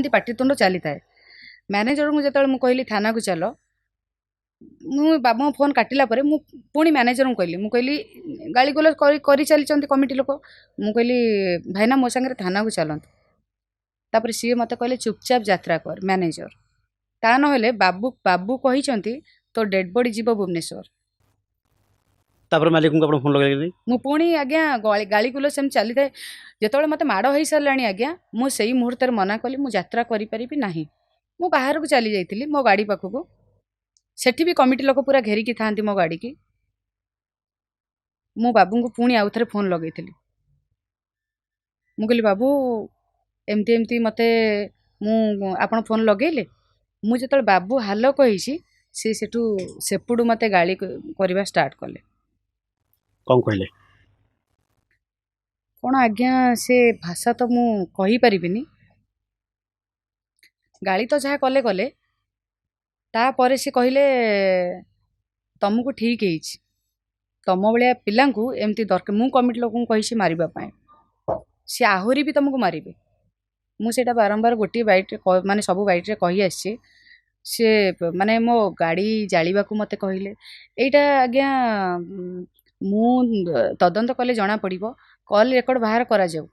एमती पाटितुंड चली थाए मैनेजर को जो कहली थाना को चलो मु बाबू फोन काटिला परे मु पुणी मैनेजर को कहली गाली गोल कर चली कमिटी लोक मु कहली भाईना मो सांगे थाना को चलत तापर सी मत कहले चुपचाप यात्रा कर मैनेजर ता ना बाबू बाबू कही तो डेड बॉडी जीव भुवनेश्वर तापर मालिक को फोन लगे मु पुणी आज्ञा गाली गुल सेम चली थाए जो मत माड़ हो सारा आज्ञा मुझे मुहूर्त मना कली मु यात्रा करि ना मु बाहर को चली जाइली मो गाड़ी पाखक सेठी भी कमिटी लोक पूरा घेरिकी था मो गाड़ी की मो बाबू को पुणी आउ थे फोन लगे मु कहली बाबू एमती एमती मते आपण फोन लगेले मुझे जो बाबू हाल कही सी सेठू सेपटू मते गाली करवा स्टार्ट कले कौन कहले कौन आज्ञा से भाषा तो मु कही परिबिनी गाली तो जहाँ कले कले तापर से कहले तुमको ठीक है तुम भाया पिला एमती दरकार मु कमिटी लोक कही मारे सी आहरी भी तुमको मारे मुझे बारंबार गोटे बैट माने सब बैट्रे कही आसी सी माने मो गाड़ी जालिबा को मते कहले एटा आज्ञा मु तदंत कले जना पड़िबो कॉल रेकॉर्ड बाहर करा जाऊ